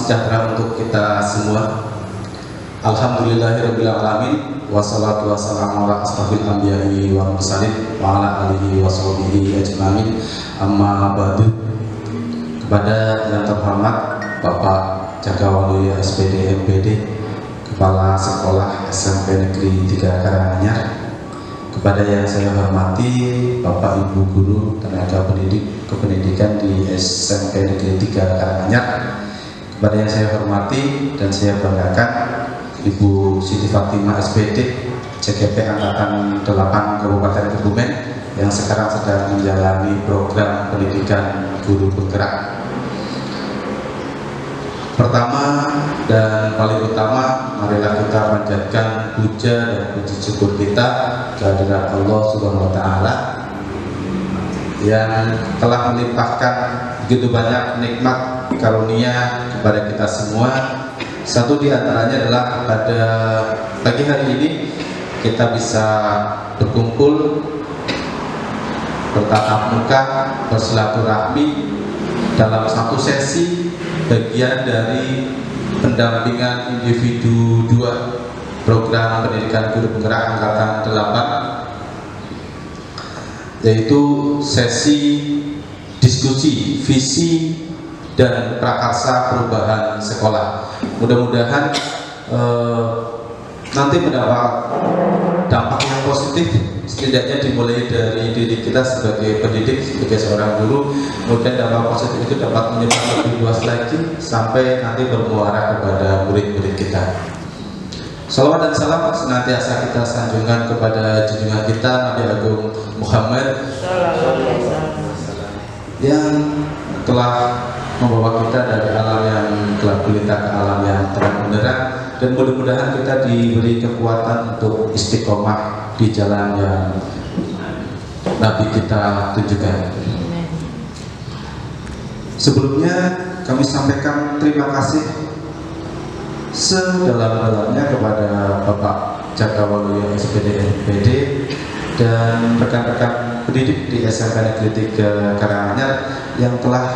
sejahtera untuk kita semua. Alhamdulillahirrabbilalamin. Wassalatu wassalamu ala asrafil anbiya'i wal mursalin wa ala alihi wa sahbihi ajma'in. Amma ba'du. Kepada yang terhormat Bapak Jagawaluyo SPD MPD, Kepala Sekolah SMP Negeri 3 Karanganyar, kepada yang saya hormati Bapak Ibu Guru Tenaga Pendidik Kependidikan di SMP Negeri 3 Karanganyar, kepada yang saya hormati dan saya banggakan Ibu Siti Fatimah SPD CGP Angkatan 8 Kabupaten Kebumen yang sekarang sedang menjalani program pendidikan guru penggerak. Pertama dan paling utama, marilah kita panjatkan puja dan puji syukur kita kehadirat Allah Subhanahu wa Ta'ala yang telah melimpahkan begitu banyak nikmat karunia kepada kita semua. Satu di antaranya adalah pada pagi hari ini kita bisa berkumpul, bertatap muka, bersilaturahmi dalam satu sesi bagian dari pendampingan individu 2 program pendidikan guru penggerak angkatan 8, yaitu sesi diskusi visi dan prakarsa perubahan sekolah. Mudah-mudahan nanti mendapat dampak yang positif, setidaknya dimulai dari diri kita sebagai pendidik, sebagai seorang guru. Kemudian dampak positif itu dapat menyebar lebih luas lagi sampai nanti bermuara kepada murid-murid kita. Salawat dan salam senantiasa kita sanjungkan kepada junjungan kita Nabi Agung Muhammad yang telah membawa kita dari alam yang gelap gulita ke alam yang terang benderang, dan mudah-mudahan kita diberi kekuatan untuk istiqomah di jalan yang Nabi kita tunjukkan. Sebelumnya kami sampaikan terima kasih sedalam-dalamnya kepada Bapak Jagawaluyo SPD MPD dan rekan-rekan pendidik di SMP Negeri 3 Karanganyar yang telah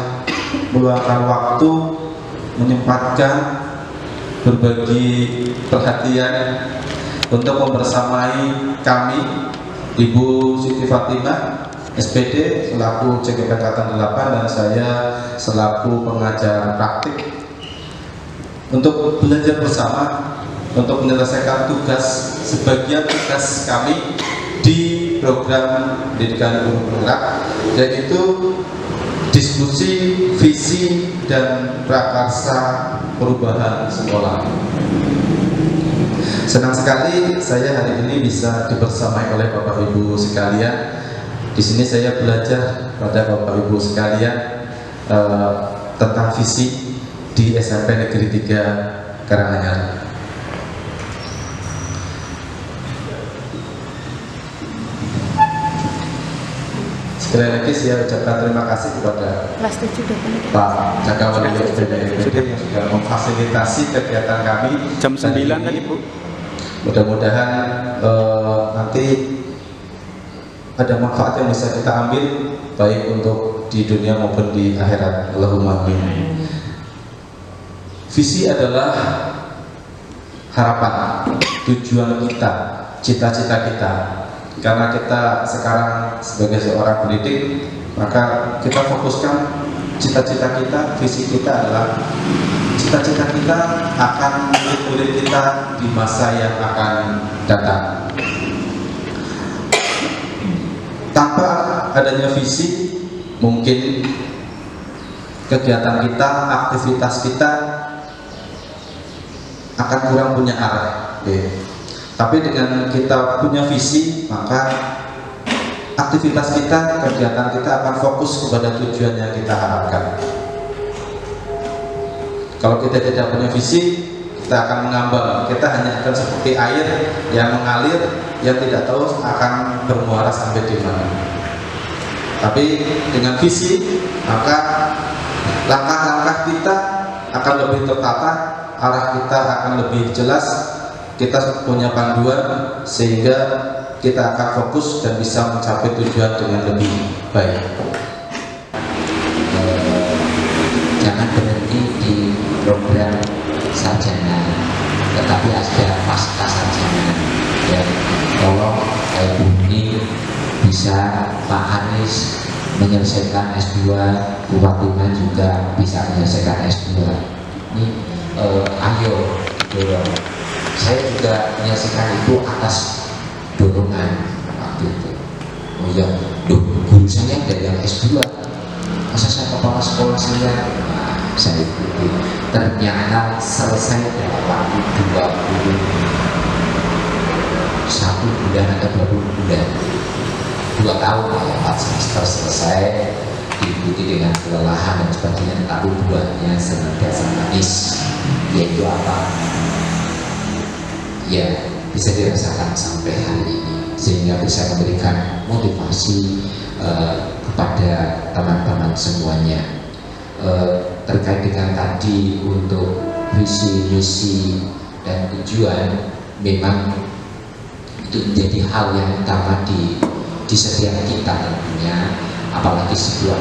meluangkan waktu, menyempatkan, berbagi perhatian untuk membersamai kami, Ibu Siti Fatimah SPD selaku CGP Angkatan 8 dan saya selaku pengajar praktik, untuk belajar bersama untuk menyelesaikan tugas, sebagian tugas kami di program pendidikan guru penggerak, yaitu diskusi visi dan prakarsa perubahan sekolah. Senang sekali saya hari ini bisa dibersamai oleh Bapak Ibu sekalian. Di sini saya belajar pada Bapak Ibu sekalian tentang visi di SMP Negeri 3 Karanganyar. Sekali lagi saya ucapkan terima kasih kepada Pak Jagawaluyo SPD yang sudah memfasilitasi kegiatan kami. Jam 9 kan Ibu? Mudah-mudahan nanti ada manfaat yang bisa kita ambil baik untuk di dunia maupun di akhirat. Allahumma amin. Visi adalah harapan, tujuan kita, cita-cita kita. Karena kita sekarang sebagai seorang pendidik, maka kita fokuskan cita-cita kita, visi kita adalah cita-cita kita akan murid-murid kita di masa yang akan datang. Tanpa adanya visi, mungkin kegiatan kita, aktivitas kita akan kurang punya arah. Tapi dengan kita punya visi, maka aktivitas kita, kegiatan kita akan fokus kepada tujuan yang kita harapkan. Kalau kita tidak punya visi, kita akan mengambang. Kita hanya akan seperti air yang mengalir, yang tidak tahu akan bermuara sampai di mana. Tapi dengan visi, maka langkah-langkah kita akan lebih tertata, arah kita akan lebih jelas. Kita punya panduan sehingga kita akan fokus dan bisa mencapai tujuan dengan lebih baik. Jangan berhenti di program sarjana, tetapi ada pasca sarjana. Ya, tolong Bu Uni bisa, Pak Aris menyelesaikan S2, Bu Fatima juga bisa menyelesaikan S2. Ini ayo dorong. Saya juga menyelesaikan itu atas dorongan waktu itu. Oh iya, guru saya ada yang S2, masa saya kepala sekolah saya? Nah, saya ikuti. Ternyata selesai dalam waktu 21 bulan atau 20 bulan, 2 tahun ya, 4 semester selesai, diikuti dengan kelelahan dan sebagainya, tapi buahnya senantiasa manis. Yaitu apa? Ya, bisa dirasakan sampai hari ini, sehingga bisa memberikan motivasi kepada teman-teman semuanya terkait dengan tadi untuk visi, misi, dan tujuan. Memang itu menjadi hal yang utama di setiap kita tentunya, apalagi sebuah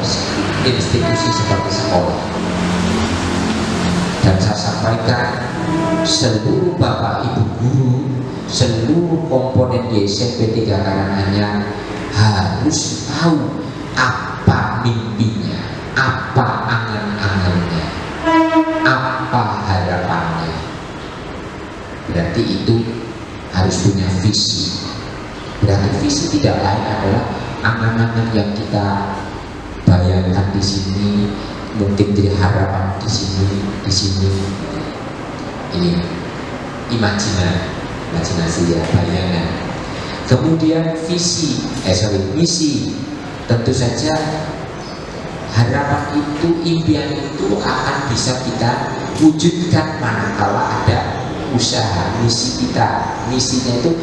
institusi seperti sekolah. Dan saya sampaikan, seluruh bapak ibu guru, seluruh komponen di SMP 3 Karanganyar harus tahu apa mimpinya, apa angan-angannya, apa harapannya. Berarti itu harus punya visi. Berarti visi tidak lain adalah angan-angan yang kita bayangkan di sini, mungkin jadi harapan di sini. Ini imajinasi ya, bayangan. Kemudian misi. Tentu saja harapan itu, impian itu akan bisa kita wujudkan manakala ada usaha. Misinya itu,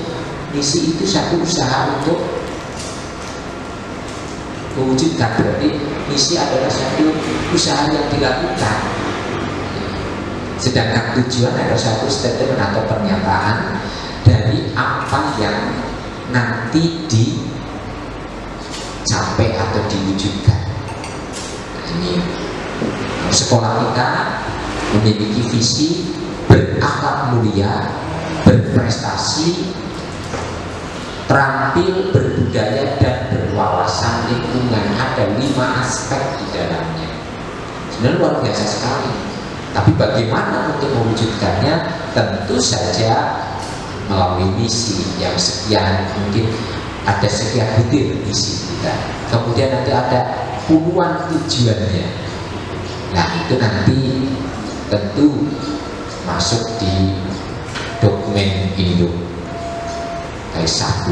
misi itu satu usaha untuk mewujudkan. Berarti misi adalah satu usaha yang dilakukan, sedangkan tujuan adalah satu statement atau pernyataan dari apa yang nanti dicapai atau diwujudkan. Nah, ini sekolah kita memiliki visi berakhlak mulia, berprestasi, terampil, berbudaya, dan berwawasan lingkungan. Ada 5 aspek di dalamnya. Sebenarnya luar biasa sekali. Tapi bagaimana untuk mewujudkannya? Tentu saja melalui misi yang sekian, mungkin ada sekian butir misi kita. Kemudian nanti ada puluhan tujuannya. Nah, itu nanti tentu masuk di dokumen induk kayak 1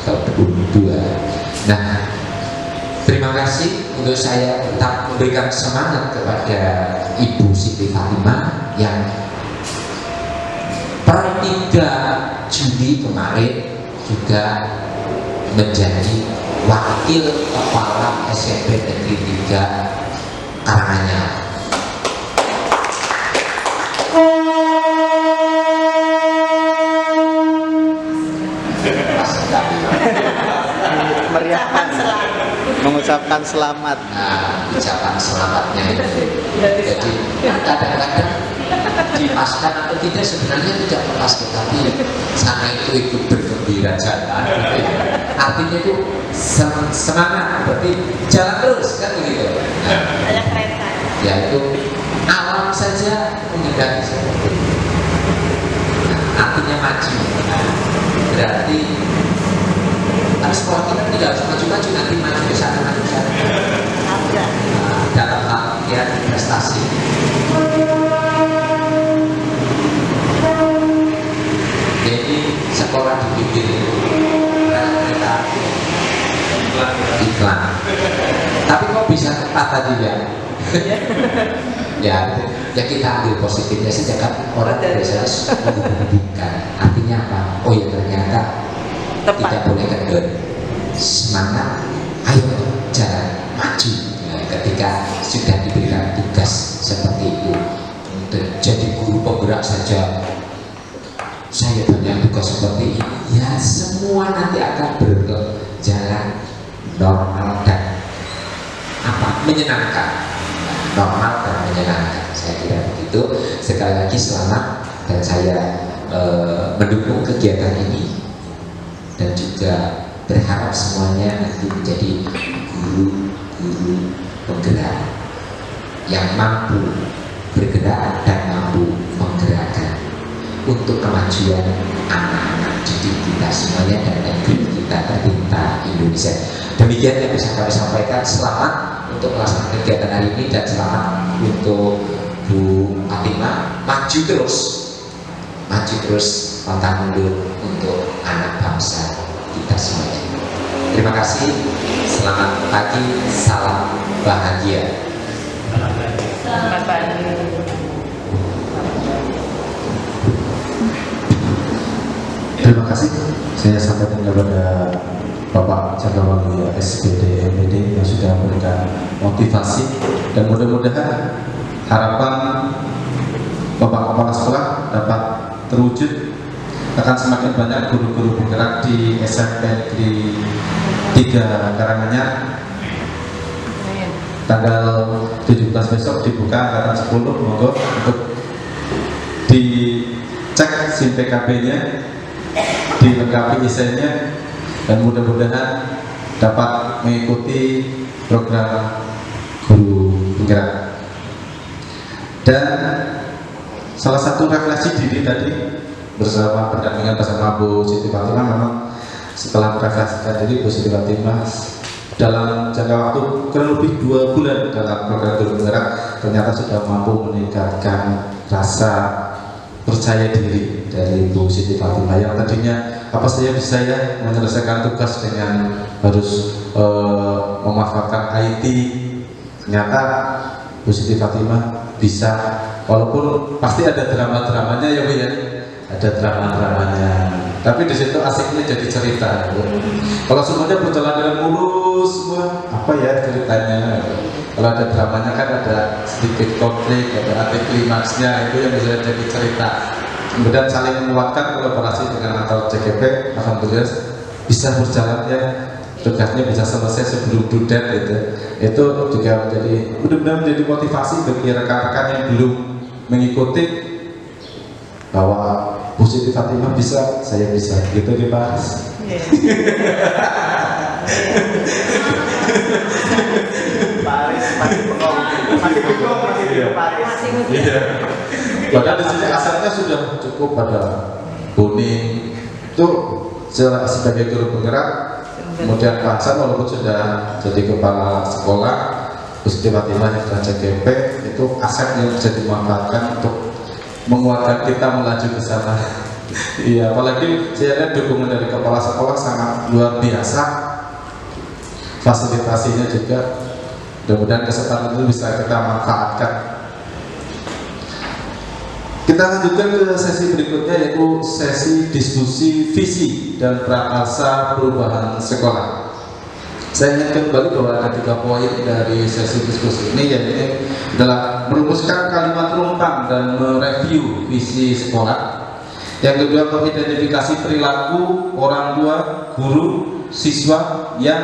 atau 2. Nah, terima kasih untuk saya tetap memberikan semangat kepada Ibu Siti Fatimah yang per 3 Juli kemarin juga menjadi wakil kepala SMP Negeri 3 Karanganyar. Meriahkan, mengucapkan selamat. Nah, ucapan selamatnya itu. Jadi kadang-kadang dipaskan atau tidak sebenarnya tidak lepas, tetapi sana itu ikut bergembira jalan. Artinya itu semangat, berarti jalan terus kan begitu. Nah, ada kereta. Ya itu alam saja menghendaki seperti itu. Nah, artinya maju. Nah, berarti sekolah kita tidak harus maju-maju, nanti maju ke sana, maju ke sana. Nah, dalam hal ya prestasi. Jadi sekolah dibikin kereta iklan. Tapi kok bisa tepat tadi ya? ya kita ambil positifnya saja kan, orang biasanya menghubungkan. Artinya apa? Oh ya, ternyata tidak boleh kendor. Semangat, ayo jalan maju. Nah, ketika sudah diberikan tugas seperti itu, jadi guru penggerak saja saya banyak tugas seperti ini, ya semua nanti akan berjalan normal dan menyenangkan. Normal dan menyenangkan. saya kira begitu. Sekali lagi selamat, dan saya mendukung kegiatan ini dan juga berharap semuanya nanti menjadi guru-guru penggerak yang mampu bergerak dan mampu menggerakkan untuk kemajuan anak-anak didik kita semuanya dan negeri kita tercinta Indonesia. Demikian yang bisa kami sampaikan. Selamat untuk melaksanakan kegiatan hari ini dan selamat untuk Bu Fatimah. Maju terus pantang mundur untuk anak bangsa kita semuanya. Terima kasih. Selamat pagi. Salam bahagia. Selamat pagi. Terima kasih. Saya sampaikan kepada Bapak Cakrawali SPD MPD yang sudah memberikan motivasi, dan mudah-mudahan harapan Bapak Kepala Sekolah dapat terwujud. Akan semakin banyak guru-guru bergerak di SMP Negeri 3 Karanganyar. Tanggal 17 besok dibuka angkatan 10, monggo untuk dicek SIM PKB-nya, dilengkapi isinya, dan mudah-mudahan dapat mengikuti program guru penggerak. Dan salah satu refleksi diri tadi bersama pendampingan bersama Bu Siti Fatimah, memang setelah merefleksikan diri Bu Siti Fatimah dalam jangka waktu kurang lebih 2 bulan dalam program guru penggerak ternyata sudah mampu meningkatkan rasa percaya diri dari Bu Siti Fatimah yang tadinya apa saja bisa ya menyelesaikan tugas dengan harus memanfaatkan IT. Ternyata Bu Siti Fatimah bisa, walaupun pasti ada drama-dramanya ya Bu ya, ada drama-dramanya, tapi di situ asiknya jadi cerita. Kalau semuanya berjalan dengan mulus semua, apa ya ceritanya? Kalau ada dramanya kan ada sedikit konflik, ada anti klimaksnya, itu yang bisa jadi cerita. Kemudian saling menguatkan, kolaborasi dengan antar CGP, alhamdulillah bisa berjalan ya, tugasnya bisa selesai sebelum due date gitu. Itu juga menjadi mudah-mudahan menjadi motivasi bagi rekan-rekan yang belum mengikuti, bahwa Bu Siti Fatimah bisa, saya bisa, gitu nih Pak. Padahal di sini asalnya sudah cukup pada kuning itu sebagai guru penggerak. Kemudian Pak Hasan walaupun sudah jadi kepala sekolah, Bu Siti Fatimah yang sudah CGP, itu aset yang bisa dimanfaatkan untuk menguatkan kita melaju ke sana. Iya, apalagi saya lihat dukungan dari kepala sekolah sangat luar biasa, fasilitasinya juga. Mudah-mudahan kesempatan itu bisa kita manfaatkan. Kita lanjutkan ke sesi berikutnya, yaitu sesi diskusi visi dan prakarsa perubahan sekolah. Saya ingatkan kembali bahwa ada 3 poin dari sesi diskusi ini, yaitu adalah merumuskan kalimat rumpang dan mereview visi sekolah. Yang kedua, mengidentifikasi perilaku orang tua, guru, siswa yang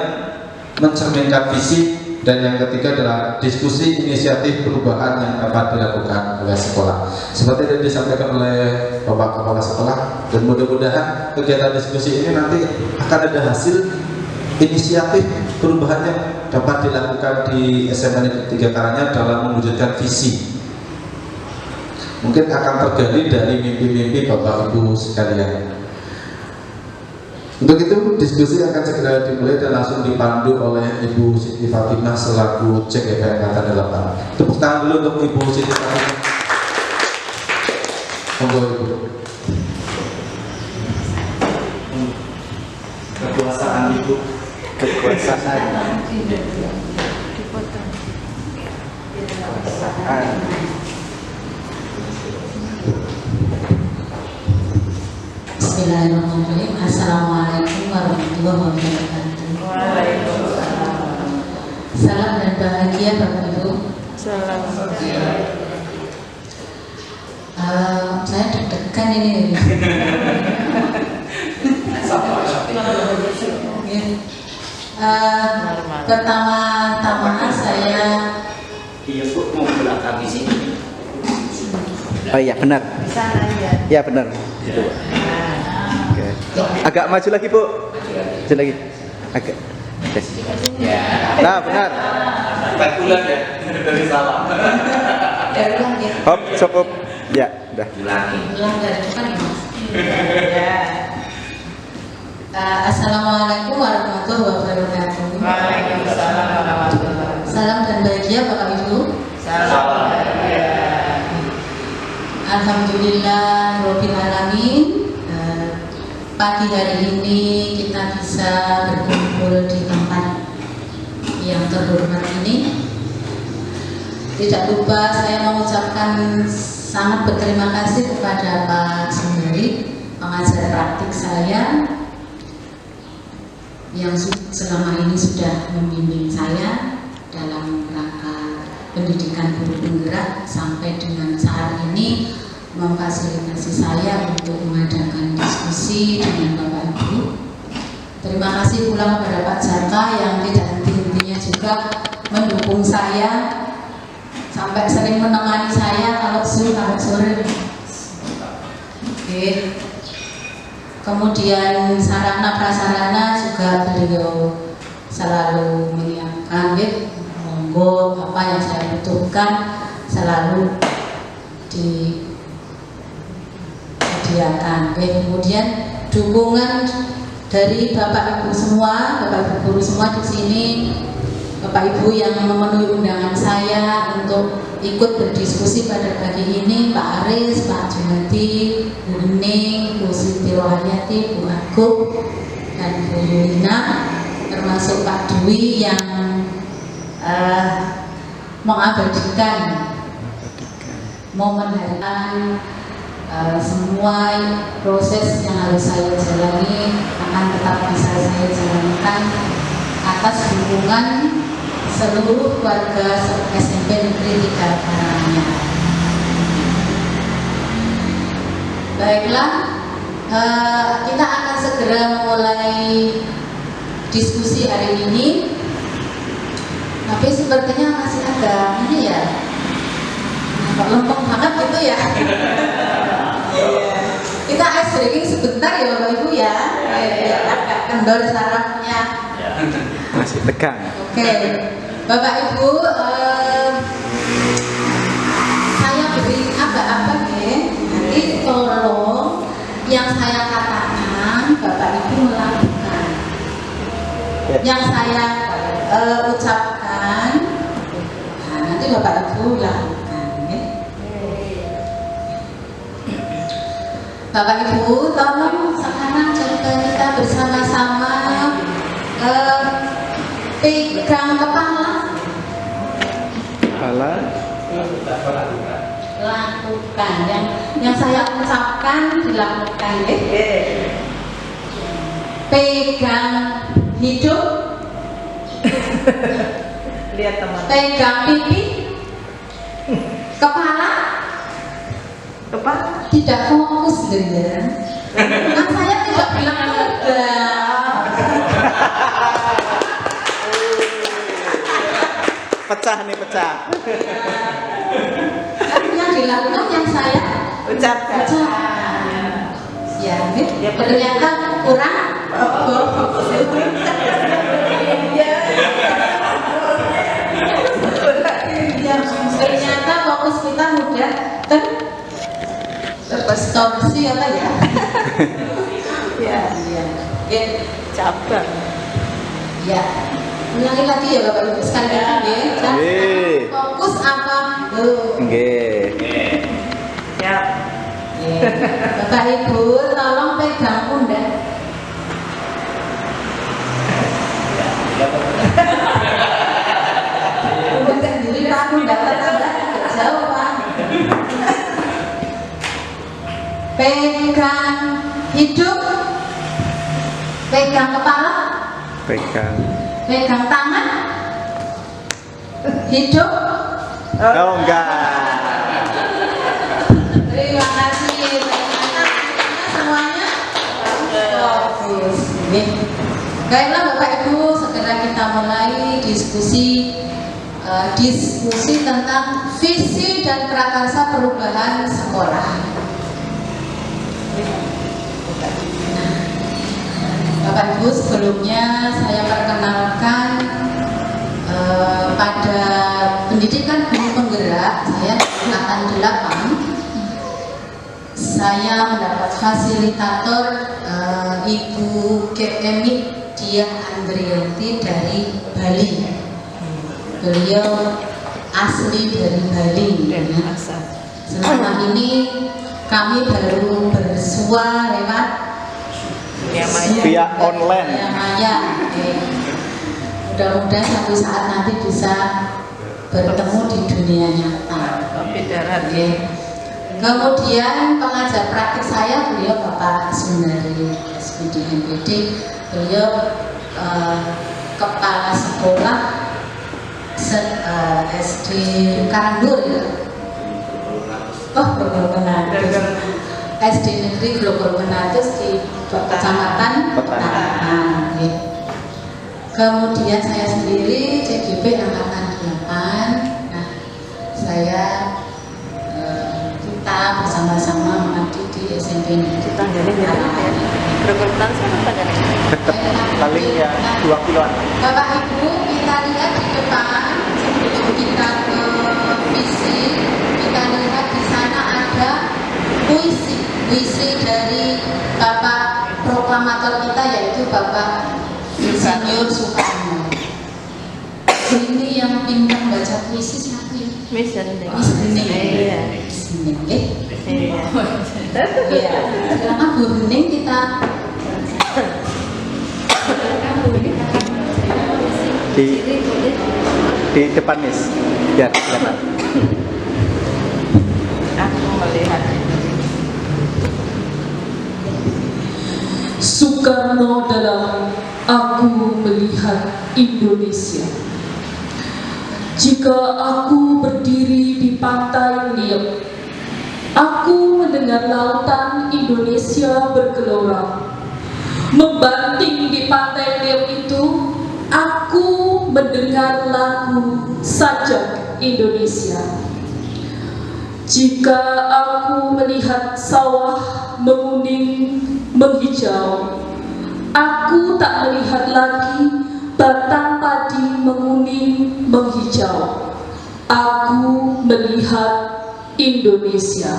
mencerminkan visi. Dan yang ketiga adalah diskusi inisiatif perubahan yang dapat dilakukan oleh sekolah. Seperti yang disampaikan oleh Bapak Kepala Sekolah, dan mudah-mudahan kegiatan diskusi ini nanti akan ada hasil inisiatif perubahan yang dapat dilakukan di SMA Negeri 3 Karanganyar dalam mewujudkan visi. Mungkin akan tergali dari mimpi-mimpi Bapak Ibu sekalian. Untuk itu diskusi akan segera dimulai dan langsung dipandu oleh Ibu Siti Fatimah selaku CGP Angkatan 8. Tepuk tangan dulu untuk Ibu Siti Fatimah. Monggo Ibu. Kekuasaan Ibu. Kekuasaan. Bismillahirrahmanirrahim. Assalamualaikum warahmatullahi wabarakatuh. Waalaikumsalam. Salam dan bahagia Bapak Ibu. Salam. Saya deg-degan ini. Pertama-tama saya Oh iya benar. Di sana ya. Iya benar. Itu. Oke. Agak maju lagi Bu. Maju lagi. Agak. Oke. Nah benar. Spekulan ya dari salam. Ya ulang ya. Hop cukup. Ya udah. Ulang dari depan ya Mas. Ya. Assalamualaikum warahmatullahi wabarakatuh. Waalaikumsalam warahmatullahi wabarakatuh. Salam dan bahagia Bapak Ibu. Salam. Alhamdulillah Rabbil Alamin. Pagi hari ini kita bisa berkumpul di tempat yang terhormat ini. Tidak lupa saya mengucapkan sangat berterima kasih kepada Pak Sundari, pengajar praktik saya yang selama ini sudah membimbing saya dalam rangka pendidikan guru penggerak sampai dengan saat ini memfasilitasi saya untuk mengadakan diskusi dengan Bapak Ibu. Terima kasih pula kepada Pak Jaka yang tidak henti-hentinya juga mendukung saya sampai sering menemani saya kalau sore. Oke. Kemudian sarana prasarana juga beliau selalu menyiapkan, monggo apa yang saya butuhkan selalu disediakan. Kemudian dukungan dari Bapak Ibu semua, Bapak Ibu guru semua di sini, Bapak Ibu yang memenuhi undangan saya untuk ikut berdiskusi pada pagi ini, Pak Aris, Pak Junadi, Bu Hening, Bu Siti Rohayati, Bu Agung, dan Bu Yulina, termasuk Pak Dwi yang mengabadikan momen hari semua proses yang harus saya jalani akan tetap bisa saya jalankan atas dukungan seluruh warga SMP Negeri 3 Karanganyar. Baiklah, kita akan segera mulai diskusi hari ini. Tapi sepertinya masih ada ini ya, kok lempeng banget gitu ya. Kita ice breaking sebentar ya Bapak Ibu ya, biar agak kendor sarafnya. Masih tegang. Oke, Bapak Ibu, saya beri apa-apa ya. Nanti tolong yang saya katakan Bapak Ibu melakukan. Yang saya ucapkan, nah, nanti Bapak Ibu lakukan. Ya. Bapak Ibu, tolong sekarang coba kita bersama-sama pegang kepala, lakukan yang saya ucapkan dilakukan. Pegang hidung, Lihat teman. pegang pipi, kepala tidak fokus ya. Kan saya tidak bilang pegang. Pecah nih, pecah. Yang dilakukan yang saya Ucapkan. Ya, ternyata kurang. Ternyata fokus kita mudah terdistorsi apa ya? Ya. Ya, Cabang. ya. Ulangi lagi ya Bapak Ibu sekali lagi ya. Oke. Fokus apa? Nggih. Ya. Bapak Ibu tolong pegang pundak. Pundak sendiri Pak, pundak tetangga jauh Pak. Pegang hidung, pegang kepala, pegang tangan, hidung. Oh enggak. Terima kasih. Ternyata semuanya fokus. Baiklah Bapak Ibu, segera kita mulai diskusi diskusi tentang visi dan prakarsa perubahan sekolah. Bapak Ibu, sebelumnya saya perkenalkan pada pendidikan guru penggerak saya angkatan 8. Saya mendapat fasilitator Ibu Kemi Diah Andrianti dari Bali. Beliau asli dari Bali. Selama ini kami baru bersua lewat via online. Via maya. Mudah-mudahan suatu saat nanti bisa bertemu di dunia nyata. Kemudian pengajar praktik saya beliau Bapak Sundari SPD MPD. Beliau kepala sekolah SD Karangdur ya. Oh, Grogol Menatus. SD Negeri Grogol Menatus di Kecamatan Petanahan. Kemudian saya sendiri CGP angkatan 8. Nah, saya kita bersama-sama mengabdi di SMP Negeri Grogol Menatus apa Paling ya 2 kiloan. Bapak Ibu, kita lihat di depan sebelum kita ke visi, kita lihat di sana ada puisi dari Bapak proklamator kita yaitu Bapak Insinyur Soekarno. Ini yang pintar baca puisi siapa ya? Miss Hening. Iya. Silakan Bu Hening kita. Di depan Miss, biar kelihatan. Aku melihat Soekarno dalam Aku Melihat Indonesia. Jika aku berdiri di pantai Liep, aku mendengar lautan Indonesia bergelora. Membanting di pantai Liep itu, aku mendengar lagu Sajak Indonesia. Jika aku melihat sawah menguning, menghijau, aku tak melihat lagi batang padi menguning, menghijau. Aku melihat Indonesia.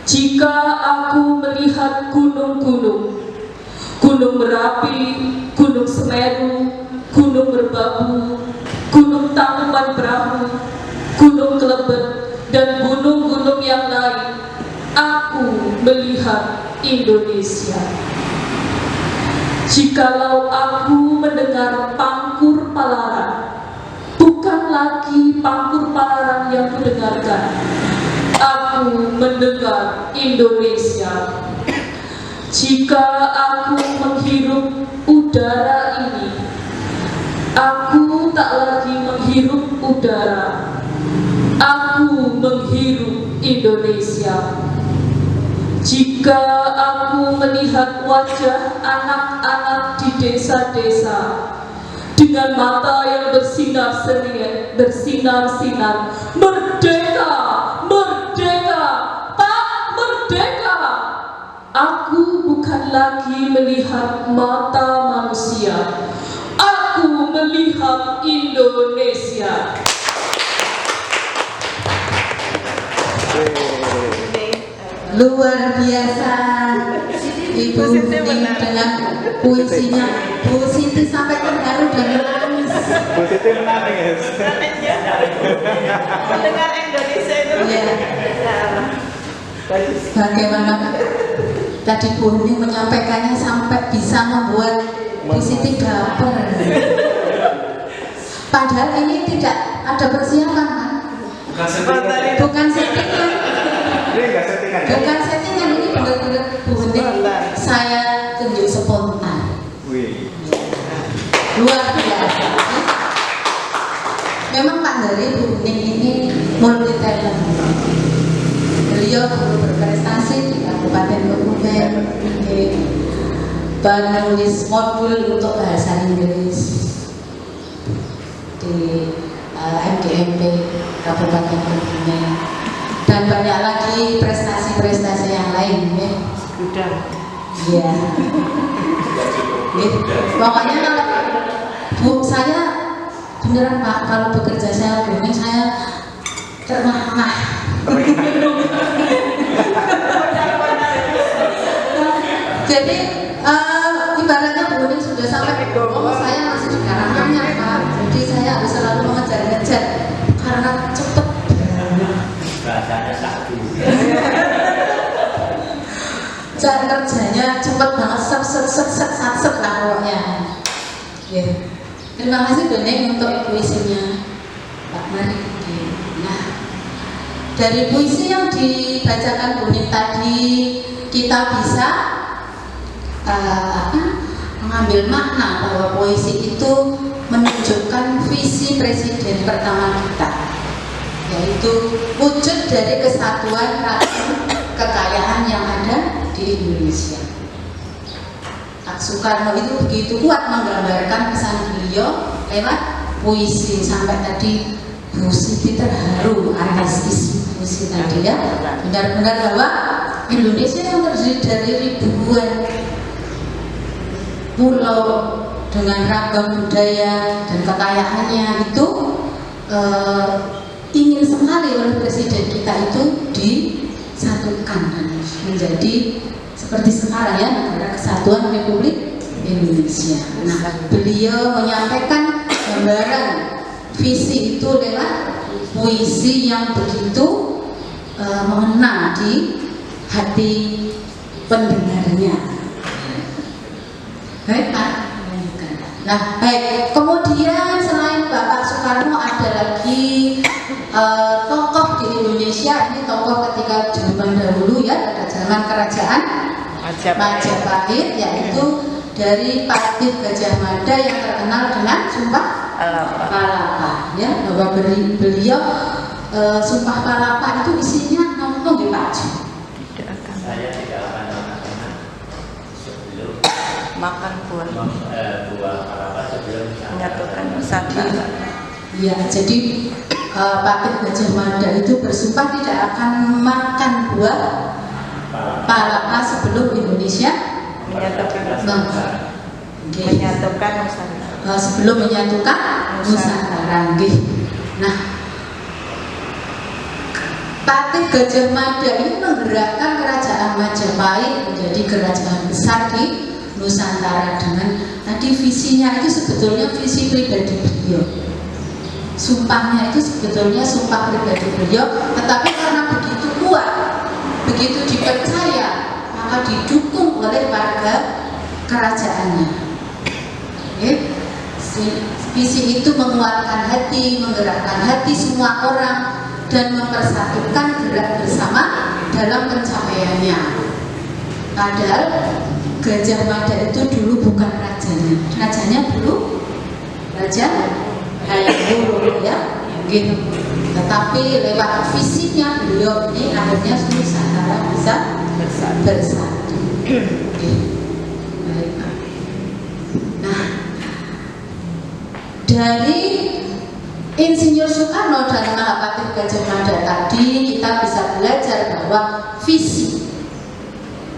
Jika aku melihat gunung-gunung, Gunung Merapi, Gunung Semeru, Gunung Merbabu, Gunung Tangkuban Perahu, Gunung Kelebet, dan gunung-gunung yang lain, aku melihat Indonesia. Jikalau aku mendengar Pangkur Palaran, bukan lagi Pangkur Palaran yang kudengarkan, aku mendengar Indonesia. Jika aku menghirup udara ini, aku tak lagi menghirup udara, aku menghirup Indonesia. Jika aku melihat wajah anak-anak di desa-desa dengan mata yang bersinar-sinar, merdeka, merdeka, tak merdeka. Aku bukan lagi melihat mata manusia, aku melihat Indonesia. Luar biasa Ibu Hening dengan puisinya. Bu Siti sampai terharu dan menangis. Bu Siti menangis. mendengar Indonesia itu. Iya. Bagaimana tadi Bu Hening menyampaikannya sampai bisa membuat Bu Siti baper. Padahal ini tidak ada persiapan kan? Bukan settingan. Bukan settingan, ini benar-benar Bu Hening saya tunjuk spontan. Luar biasa. Memang Pak dari Bu Hening ini multi talent. Beliau guru berprestasi di Kabupaten Kebumen, penulis modul untuk bahasa Inggris di MGMP Kabupaten Kebumen, dan banyak lagi prestasi-prestasi yang lain ya. Udah. Iya. Pokoknya kalau Bu, saya beneran Pak, kalau bekerja saya begini saya termahal. Jadi ibaratnya Bu ini sudah sampai ngomong, saya masih di karangannya Pak. Jadi saya harus selalu mengejar-ngejar karena cepet. Rasanya satu. Cara kerjanya cepet banget, set lah pokoknya. Ya. Terima kasih Doneng untuk puisinya Pak Mari. Nah, dari puisi yang dibacakan Boning tadi kita bisa mengambil makna bahwa puisi itu menunjukkan visi presiden pertama kita, yaitu wujud dari kesatuan ragam kekayaan yang ada di Indonesia. Pak Soekarno itu begitu kuat menggambarkan pesan beliau lewat puisi, sampai tadi Bu Siti terharu atas isi puisi tadi ya. Benar-benar bahwa Indonesia yang terdiri dari ribuan pulau dengan ragam budaya dan kekayaannya itu ingin sekali oleh presiden kita itu disatukan dan menjadi seperti sekarang ya, Negara Kesatuan Republik Indonesia. Nah, beliau menyampaikan gambaran visi itu lewat puisi yang begitu mengena di hati pendengarnya. Baik Pak. Nah, baik. Kemudian selain Bapak Soekarno ada lagi tokoh di Indonesia. Ini tokoh ketika zaman dahulu ya, pada zaman kerajaan Majapahit, yaitu dari Patih Gajah Mada yang terkenal dengan Sumpah Palapa. Ya, bahwa beliau Sumpah Palapa itu isinya ngomong di Pak Ju. Saya tidak akan mengatakan sebelum Makan buah palapa sebelum menyatukan Nusantara. Ya, jadi Patih Gajah Mada itu bersumpah tidak akan makan buah palapa sebelum Indonesia Menyatukan Nusantara. Menyatukan Nusantara. Sebelum menyatukan Nusantara. Nah, Patih Gajah Mada ini menggerakkan kerajaan Majapahit menjadi kerajaan besar di Nusantara dengan tadi visinya itu sebetulnya visi pribadi beliau. Sumpahnya itu sebetulnya sumpah pribadi beliau, tetapi karena begitu kuat, begitu dipercaya, maka didukung oleh warga kerajaannya. Visi itu menguatkan hati, menggerakkan hati semua orang dan mempersatukan gerak bersama dalam pencapaiannya. Padahal Gajah Mada itu dulu bukan rajanya. Rajanya dulu Raja Hayam ya, gitu. Tetapi lewat visinya beliau ini akhirnya Nusantara bisa bersatu. Baik. Nah, dari Insinyur Soekarno dan Mahapatih Gajah Mada tadi kita bisa belajar bahwa visi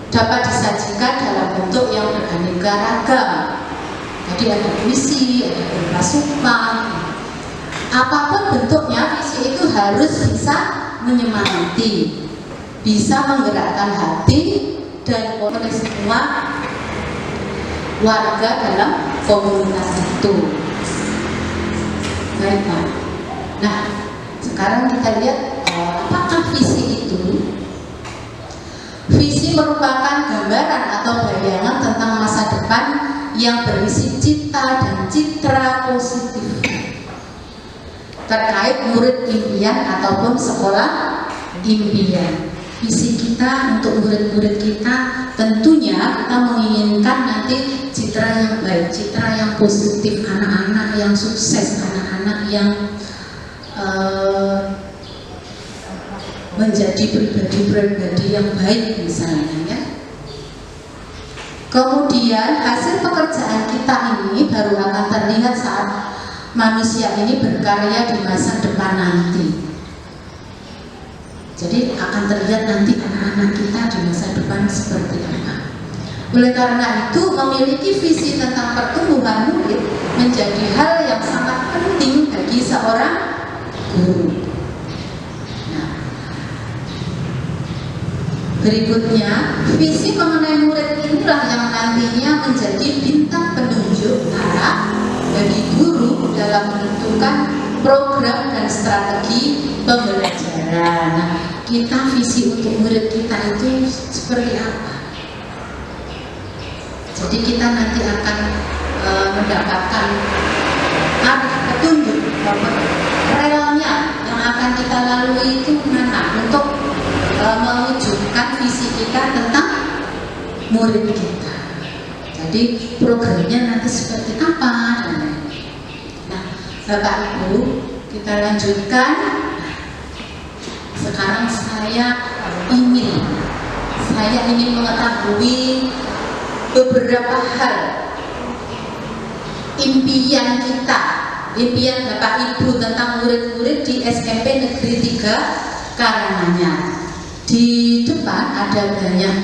dapat disajikan dalam bentuk yang beraneka ragam. Jadi ada puisi, ada berupa sumpah. Apapun bentuknya, visi itu harus bisa menyemangati, bisa menggerakkan hati dan oleh semua warga dalam komunitas itu. Baik Pak. Nah, sekarang kita lihat apakah visi itu? Visi merupakan gambaran atau bayangan tentang masa depan yang berisi cita dan citra positif terkait murid impian ataupun sekolah impian. Visi kita untuk murid-murid kita tentunya kita menginginkan nanti citra yang baik, citra yang positif, anak-anak yang sukses, anak-anak yang menjadi pribadi-pribadi yang baik misalnya ya. Kemudian hasil pekerjaan kita ini baru akan terlihat saat manusia ini berkarya di masa depan nanti. Jadi akan terlihat nanti anak-anak kita di masa depan seperti apa. Oleh karena itu, memiliki visi tentang pertumbuhan murid menjadi hal yang sangat penting bagi seorang guru. Nah, berikutnya, visi mengenai murid inilah yang nantinya menjadi bintang penunjuk arah bagi guru dalam menentukan program dan strategi pembelajaran. Nah, kita visi untuk murid kita itu seperti apa? Jadi kita nanti akan mendapatkan arah petunjuk relnya yang akan kita lalui itu mana untuk mewujudkan visi kita tentang murid kita. Jadi programnya nanti seperti apa? Nah, Bapak Ibu, kita lanjutkan. Sekarang saya ingin mengetahui beberapa hal impian Bapak Ibu tentang murid-murid di SMP Negeri 3 Karanganyar. Di depan ada banyak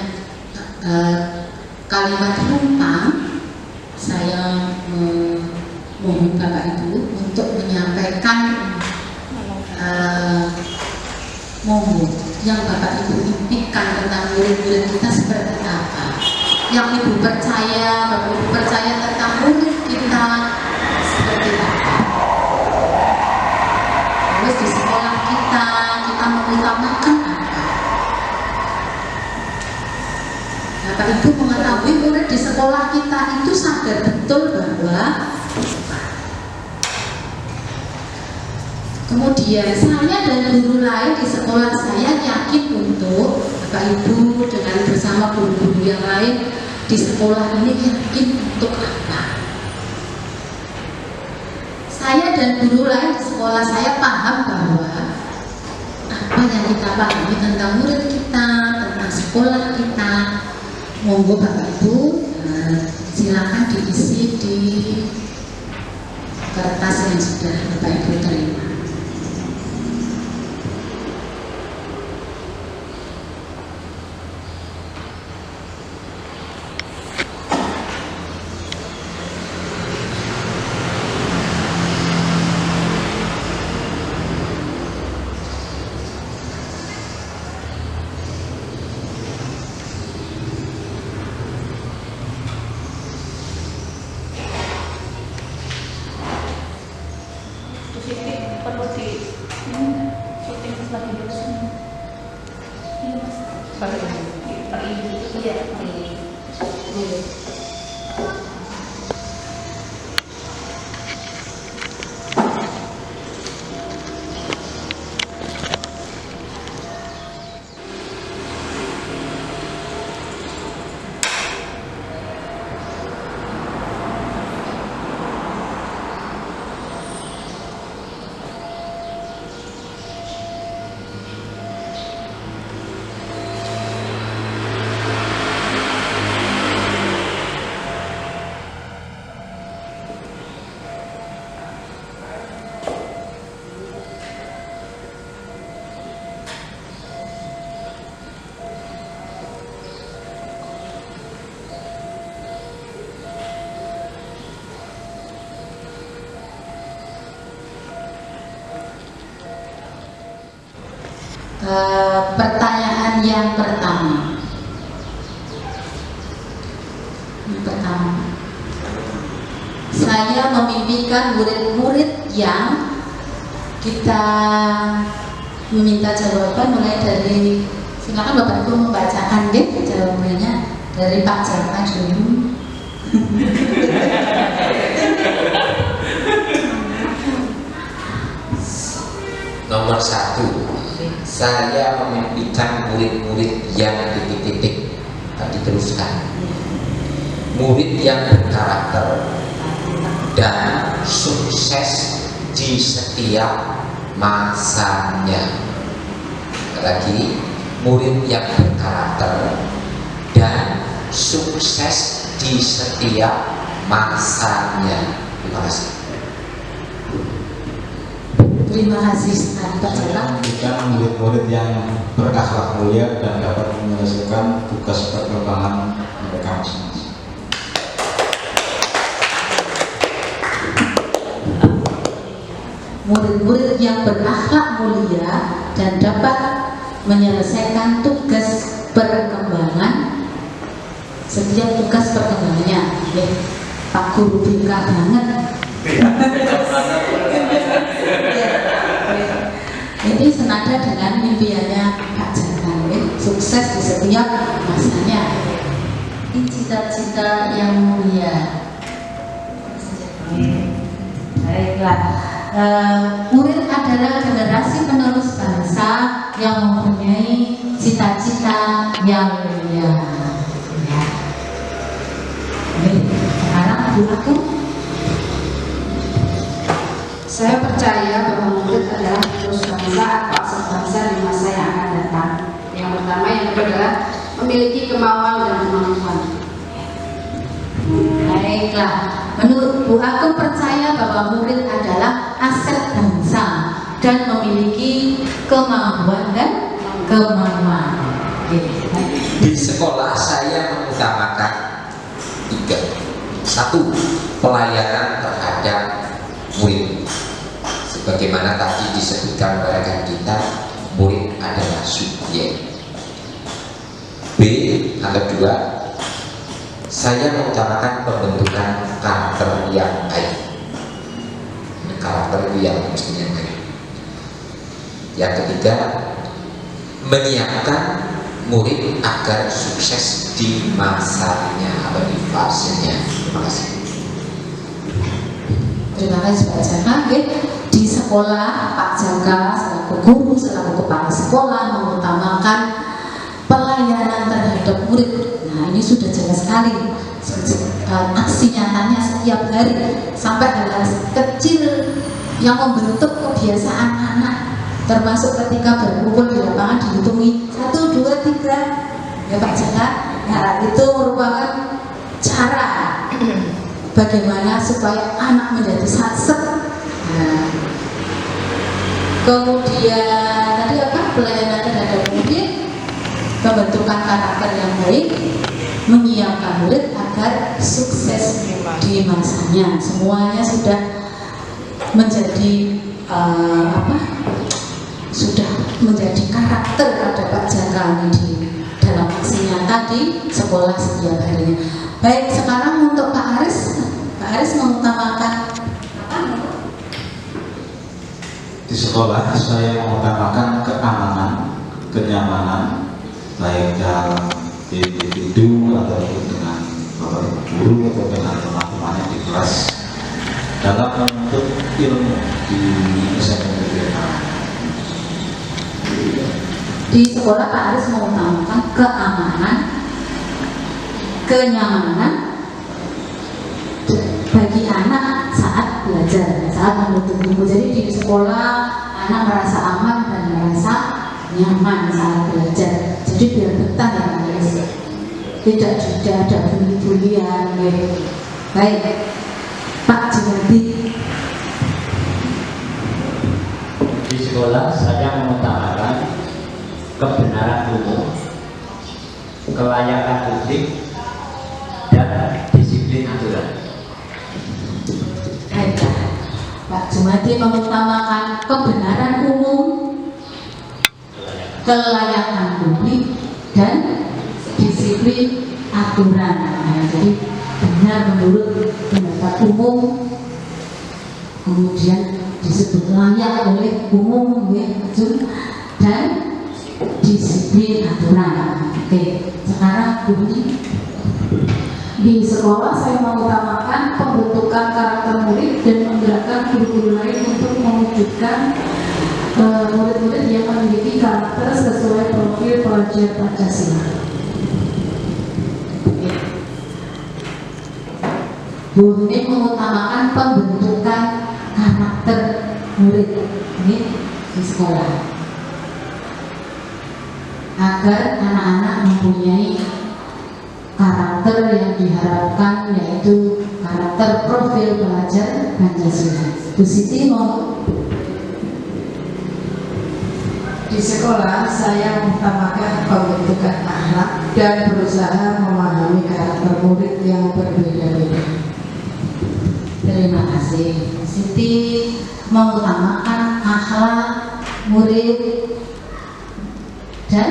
kalimat rumpang. Saya mohon Bapak Ibu untuk menyampaikan yang Bapak Ibu impikan tentang murid-murid kita seperti apa. Yang Ibu percaya, Bapak Ibu percaya tentang murid kita seperti apa. Terus di sekolah kita mengutamakan apa. Bapak Ibu mengetahui murid di sekolah kita itu sadar betul bahwa kemudian saya dan guru lain di sekolah saya yakin untuk Bapak Ibu dengan bersama guru-guru yang lain di sekolah ini yakin untuk apa? Saya dan guru lain di sekolah saya paham bahwa apa yang kita pahami tentang murid kita, tentang sekolah kita, monggo Bapak Ibu silakan diisi di kertas yang sudah Bapak Ibu terima. Perlu di syuting lagi dulu sini. Iya mas. Per ini. Iya. Boleh. Pertanyaan yang pertama. Saya memimpikan murid-murid yang kita meminta jawaban mulai dari, silakan Bapak Ibu membacakan deh jawabannya dari Pak Jaka dulu. Nomor 1, saya memimpikan murid-murid yang titik-titik. Tadi teruskan. Murid yang berkarakter dan sukses di setiap masanya. Lagi, murid yang berkarakter dan sukses di setiap masanya. Terima kasih. Terima kasih Pak Jaka. Menjadikan murid-murid yang berakhlak mulia dan dapat menyelesaikan tugas perkembangan mereka masing-masing. Murid-murid yang berakhlak mulia dan dapat menyelesaikan tugas perkembangan, setiap tugas perkembangannya. Pak Guru pintar banget. Ini senada dengan impiannya Pak Jaka, sukses di setiap masanya. Ini cita-cita yang mulia. Baiklah, murid adalah generasi penerus bangsa yang mempunyai cita-cita yang mulia. Ya. Sekarang Bu Agung. Saya percaya bahwa murid adalah penerus bangsa atau aset bangsa di masa yang akan datang. Yang pertama, yang kedua adalah memiliki kemauan dan kemampuan. Baiklah, menurut Bu Agung percaya bahwa murid adalah aset bangsa dan memiliki kemampuan dan kemampuan. Di sekolah saya mengutamakan 3. 1. Pelayanan terhadap murid. Sebagaimana tadi disebutkan oleh rekan kita, murid adalah subjek. B. Yang kedua, saya mengutamakan pembentukan karakter yang baik. Karakter itu yang mestinya baik. Yang ketiga, menyiapkan murid agar sukses di masanya atau di fasenya. Terima kasih. Terima kasih Pak Jaka. Di sekolah Pak Jaka selaku guru, selaku kepala sekolah mengutamakan pelayanan terhadap murid. Nah, ini sudah jelas sekali. Aksi nyatanya setiap hari sampai hal kecil yang membentuk kebiasaan anak, termasuk ketika berkumpul di lapangan dihitungi 1, 2, 3 ya Pak Jaka. Nah, itu merupakan cara bagaimana supaya anak menjadi sasep. Nah, kemudian tadi apa, pelayanan terhadap murid, pembentukan karakter yang baik, menyiapkan murid agar sukses di masanya. Semuanya sudah menjadi sudah menjadi karakter ada Pak Jaka di dalam aksi nyata di sekolah setiap harinya. Baik, sekarang untuk Pak Aris. Pak Aris mengutamakan apa? Di sekolah saya mengutamakan keamanan, kenyamanan, baik dalam individu ataupun dengan bapak guru atau dengan teman-temannya di kelas dalam menuntut ilmu di SMK. Di sekolah Pak Aris mengutamakan keamanan, kenyamanan bagi anak saat belajar, saat menuntut ilmu. Jadi di sekolah anak merasa aman dan merasa nyaman saat belajar. Jadi biar betah ya Pak Aris, tidak ada bully-bullyan. Baik, Pak Jumadi. Di sekolah saya mengutamakan kebenaran umum, kelayakan publik, dan disiplin aturan. Baiklah, Pak Jumadi mengutamakan kebenaran umum, kelayakan publik, dan disiplin aturan. Nah, jadi benar menurut pendapat umum, kemudian disebut layak oleh umum, dan disiplin aturan. Oke, sekarang Bu Budi. Di sekolah saya mengutamakan pembentukan karakter murid dan menggerakkan guru-guru lain untuk mewujudkan murid-murid yang memiliki karakter sesuai profil pelajar Pancasila. Bu Budi mengutamakan pembentukan karakter murid ini di sekolah agar anak-anak mempunyai karakter yang diharapkan, yaitu karakter profil pelajar Pancasila. Bu Siti mau. Di sekolah saya mengutamakan pembentukan akhlak dan berusaha memahami karakter murid yang berbeda-beda. Terima kasih. Siti mengutamakan akhlak murid dan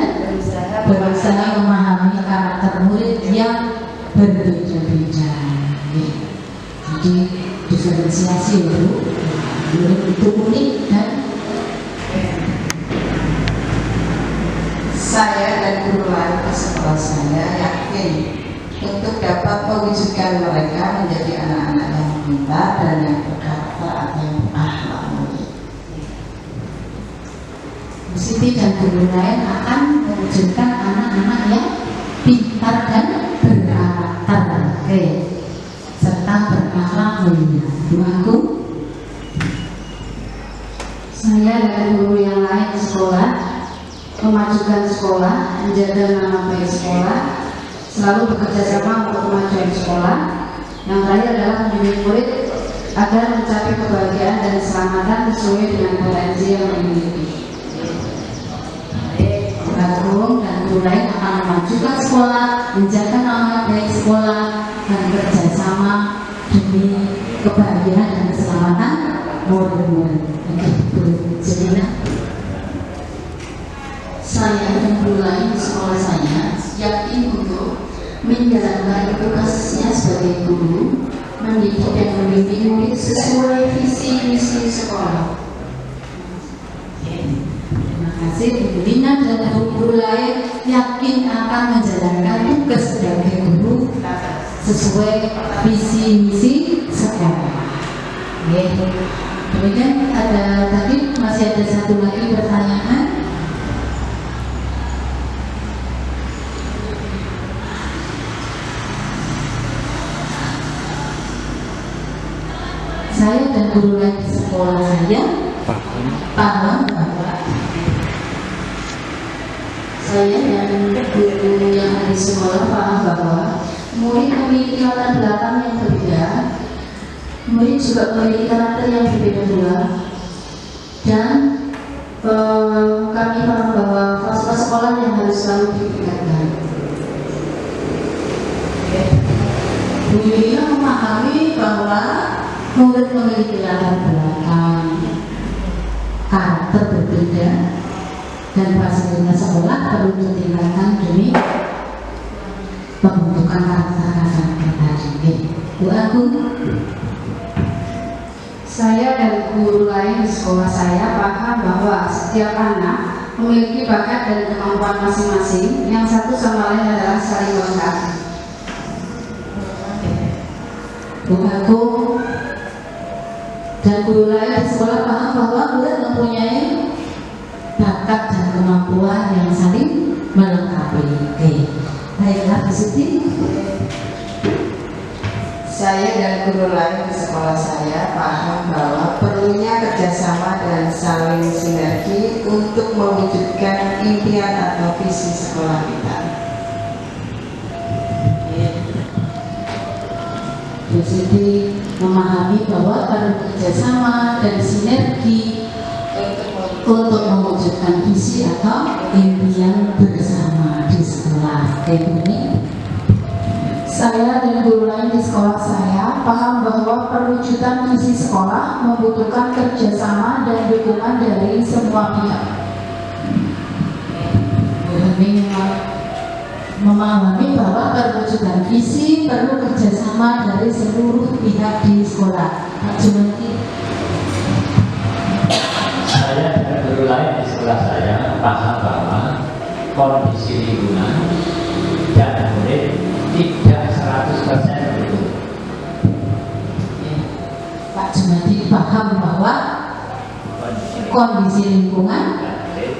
berusaha memahami karakter murid yang berbeda-beda. Jadi diferensiasi itu murid itu unik dan Saya dan guru lain di sekolah saya yakin untuk dapat mewujudkan mereka menjadi anak-anak yang pintar dan yang berkarakter atau yang berakhlak mulia. Siti dan guru lain akan mewujudkan anak-anak yang pintar dan berkarakter, serta berakhlak mulia. Bu Agung? Saya dan guru yang lain di sekolah memajukan sekolah, menjaga nama baik sekolah, selalu bekerja sama untuk kemajuan sekolah. Yang terakhir adalah mendidik murid agar mencapai kebahagiaan dan keselamatan sesuai dengan potensi yang dimiliki. Agung dan guru lain akan memajukan sekolah, menjaga nama baik sekolah, dan bekerjasama demi kebahagiaan dan keselamatan murid-murid. Oke, Bu Jelina. Saya dan guru lain di sekolah saya yakin untuk menjalankan tugasnya sebagai guru, mendidik dan membimbing murid sesuai visi misi sekolah. Terima kasih. Bu Lina dan guru lain yakin akan menjalankan tugas sebagai guru sesuai visi misi sekolah. Kemudian masih ada satu lagi pertanyaan. Saya dan guru lain di sekolah saya paham bahwa Saya dan guru yang ada di sekolah paham bahwa murid memiliki latar belakang yang berbeda, murid juga memiliki karakter yang berbeda pula, dan kami paham bahwa fasilitas sekolah yang harus selalu ditingkatkan. Bu Lina memahami bahwa murid memiliki latar belakang karakter berbeda dan fasilitas sekolah perlu ditingkatkan demi pembentukan karakter tadi. Bu Agung? Saya dan guru lain di sekolah saya paham bahwa setiap anak memiliki bakat dan kemampuan masing-masing, yang satu sama lain adalah saling melengkapi. Bu Agung dan guru lain di sekolah paham bahwa murid mempunyai bakat dan kemampuan yang saling melengkapi. Baiklah, Bu Siti. Saya dan guru lain di sekolah saya paham bahwa perlunya kerjasama dan saling sinergi untuk mewujudkan impian atau visi sekolah kita. Bu Siti memahami bahwa perlu kerjasama dan sinergi untuk mewujudkan visi atau impian bersama di sekolah. Ini Saya dan guru lain di sekolah saya paham bahwa perwujudan visi sekolah membutuhkan kerjasama dan dukungan dari semua pihak. kami memahami bahwa perwujudan visi perlu kerjasama dari seluruh pihak di sekolah. Pak Jumanti. Saya dan guru lain di sekolah saya paham bahwa kondisi lingkungan dan murid tidak 100% begitu. Pak Jumanti paham bahwa kondisi lingkungan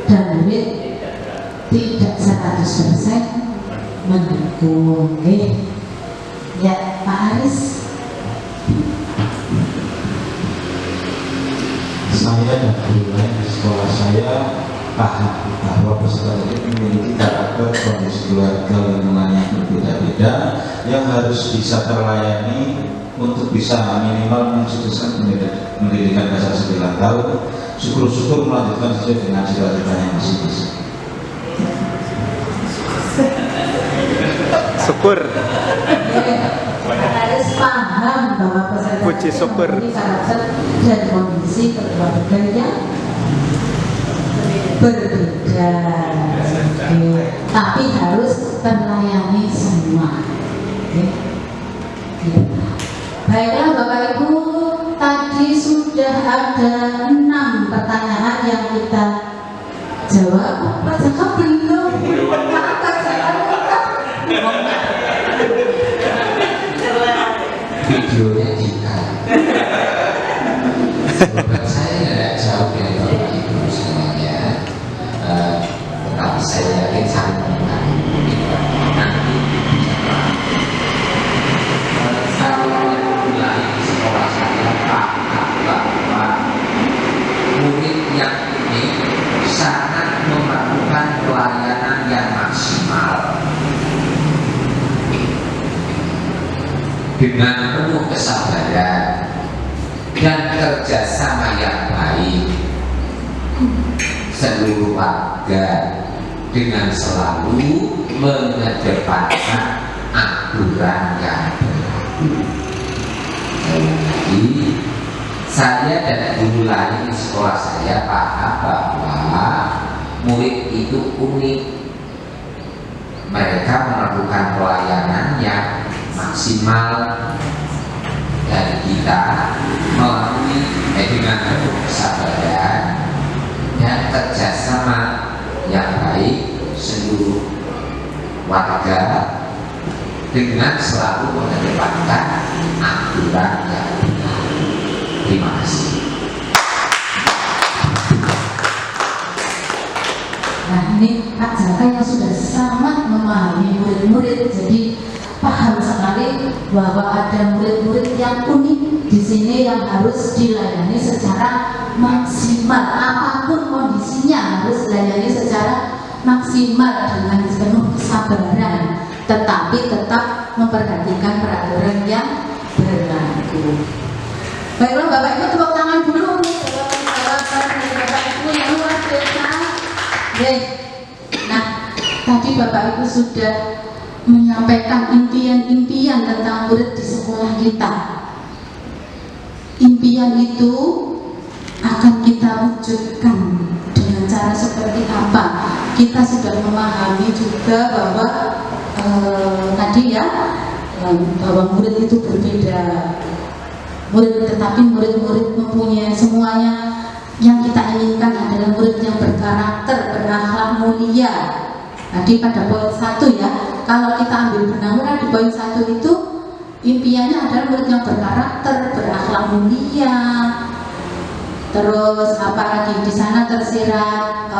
dan murid tidak 100% mendukung. Ya, Pak Aris. Saya dan guru lain di sekolah saya paham bahwa peserta didik memiliki karakter, kondisi keluarga, lingkungan yang berbeda-beda yang harus bisa terlayani untuk bisa minimal mensukseskan pendidikan dasar 9 tahun, syukur-syukur melanjutkan sesuai dengan cita-citanya masing-masing. Syukur. Harus paham bahwa peserta Puji syukur. memiliki karakter dan kondisi keluarga yang berbeda. Tapi harus terlayani semua. Ya. Baiklah Bapak Ibu, tadi sudah ada 6 pertanyaan yang kita jawab. Pak Jaka belum. Maaf Pak Jaka. Videonya jika buat saya tidak jauh dari Bapak Ibu semuanya, tetapi saya yakin saling mengenal nanti saya mulai di sekolah saya paham bahwa murid yang ini sangat memerlukan pelayanan yang maksimal dengan penuh kesabaran dan kerjasama yang baik seluruh warga dengan selalu mengedepankan aturan yang berlaku. Jadi saya dan guru lain di sekolah saya paham bahwa murid itu unik, mereka memerlukan pelayanan yang maksimal dari kita melalui dengan penuh kesabaran dan kerjasama yang baik seluruh warga dengan selalu mengedepankan aturan yang benar. Terima kasih. Nah ini Pak Jaka yang sudah sangat memahami murid-murid, jadi paham sekali bahwa ada murid-murid yang unik di sini yang harus dilayani secara maksimal. Apapun kondisinya harus dilayani secara maksimal dengan penuh kesabaran, tetapi tetap memperhatikan peraturan yang berlaku. Baiklah Bapak Ibu, tepuk tangan dulu untuk jawaban dari Bapak Ibu yang luar biasa. Nah, tadi Bapak Ibu sudah menyampaikan impian-impian tentang murid di sekolah kita. Impian itu akan kita wujudkan dengan cara seperti apa? Kita sudah memahami juga bahwa tadi ya bahwa murid itu berbeda. Tetapi murid-murid mempunyai semuanya. Yang kita inginkan adalah murid yang berkarakter, berakhlak mulia. Tadi pada poin 1 ya, kalau kita ambil benang merah di poin 1 itu impiannya adalah murid yang berkarakter, berakhlak mulia. Terus apalagi di sana tersirat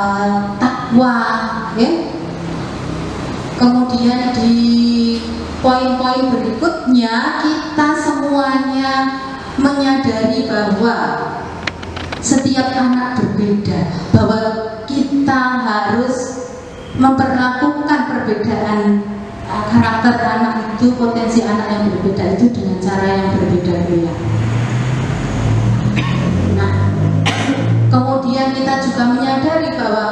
takwa, ya. Kemudian di poin-poin berikutnya kita semuanya menyadari bahwa setiap anak berbeda, bahwa kita harus memperlakukan perbedaan karakter anak itu, potensi anak yang berbeda itu dengan cara yang berbeda-beda. Nah, kemudian kita juga menyadari bahwa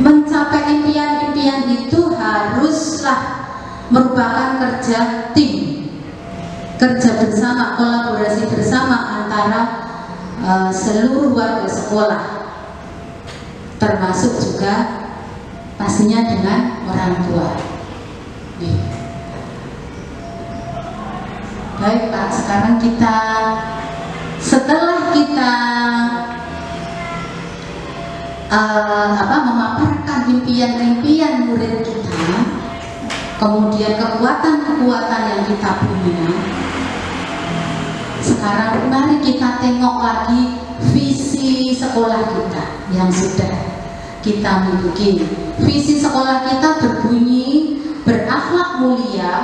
mencapai impian-impian itu haruslah merupakan kerja tim, kerja bersama, kolaborasi bersama antara seluruh warga sekolah, termasuk juga pastinya dengan orang tua. Baik Pak, sekarang kita setelah kita memaparkan impian-impian murid kita, kemudian kekuatan-kekuatan yang kita punya, sekarang mari kita tengok lagi visi sekolah kita yang sudah kita miliki. Visi sekolah kita berbunyi berakhlak mulia,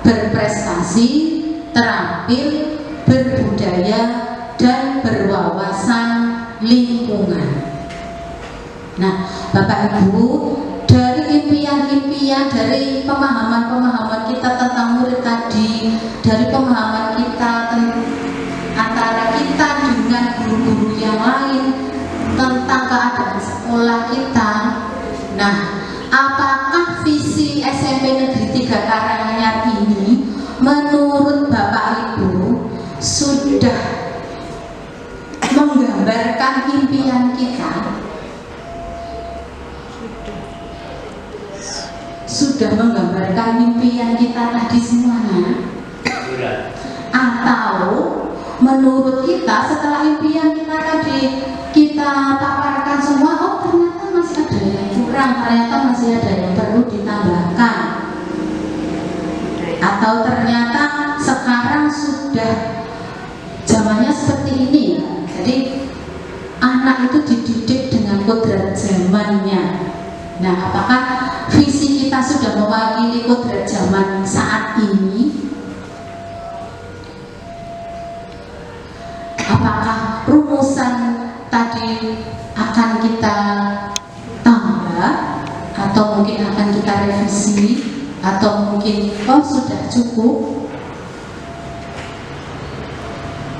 berprestasi, terampil, berbudaya, dan berwawasan lingkungan. Nah, Bapak Ibu, dari impian-impian, dari pemahaman-pemahaman kita tentang murid tadi, dari pemahaman kita antara kita dengan guru-guru yang lain, di sekolah kita. Nah, apakah visi SMP Negeri 3 Karanganyar ini menurut Bapak Ibu sudah menggambarkan impian kita? Sudah menggambarkan impian kita tadi semuanya? Atau menurut kita setelah impian kita tadi kita paparkan semua, oh ternyata masih ada yang kurang, ternyata masih ada yang perlu ditambahkan, atau ternyata sekarang sudah zamannya seperti ini. Jadi anak itu dididik dengan kodrat zamannya. Nah, apakah visi kita sudah mewakili kodrat zaman saat ini? Apakah rumusan tadi akan kita tambah, atau mungkin akan kita revisi, atau mungkin oh sudah cukup?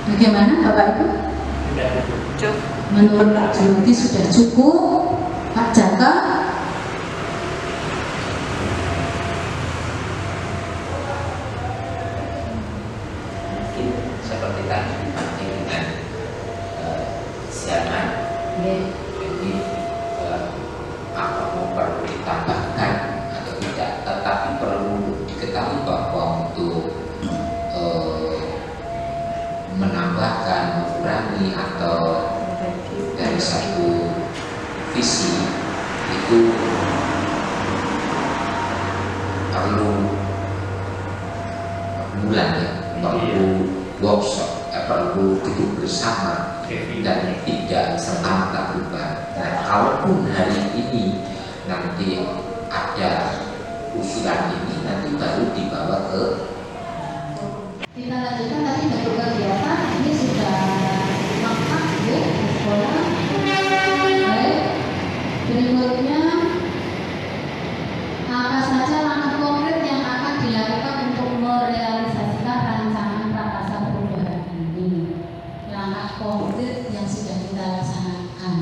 Bagaimana Bapak Ibu? Menurut Pak Jumati sudah cukup. Pak Jaka? Seperti tadi dengan zaman, jadi apa mau perlu ditambahkan atau tidak, tetapi perlu diketahui bahwa untuk menambahkan, mengurangi atau dari satu visi itu perlu bulan ya, perlu workshop, perlu duduk bersama dan tidak serta-merta berubah. Nah, kalaupun hari ini nanti ada usulan ini, nanti baru dibawa ke. Kita lanjutkan tadi bentuk kegiatan ini sudah lengkap ya di sekolah. Baik, berikutnya apa saja langkah konkret yang akan dilakukan untuk merealisasikan rancangan prakarsa perubahan ini? Langkah konkret yang sudah kita laksanakan.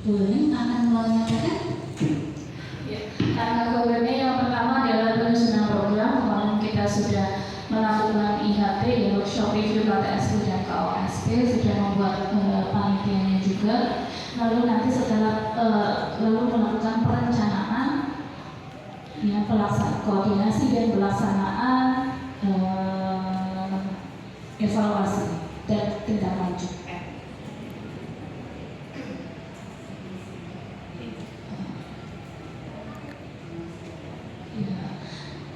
Boleh akan menyatakan? Karena konkretnya yang pertama adalah penyusunan program. Kemarin kita sudah melakukan IHP, workshop review KTSP dan KOSP, sudah membuat panitianya juga. Lalu nanti setelah lalu melakukan perencanaan, ya, pelaksanaan koordinasi dan pelaksanaan evaluasi dan tindak lanjut.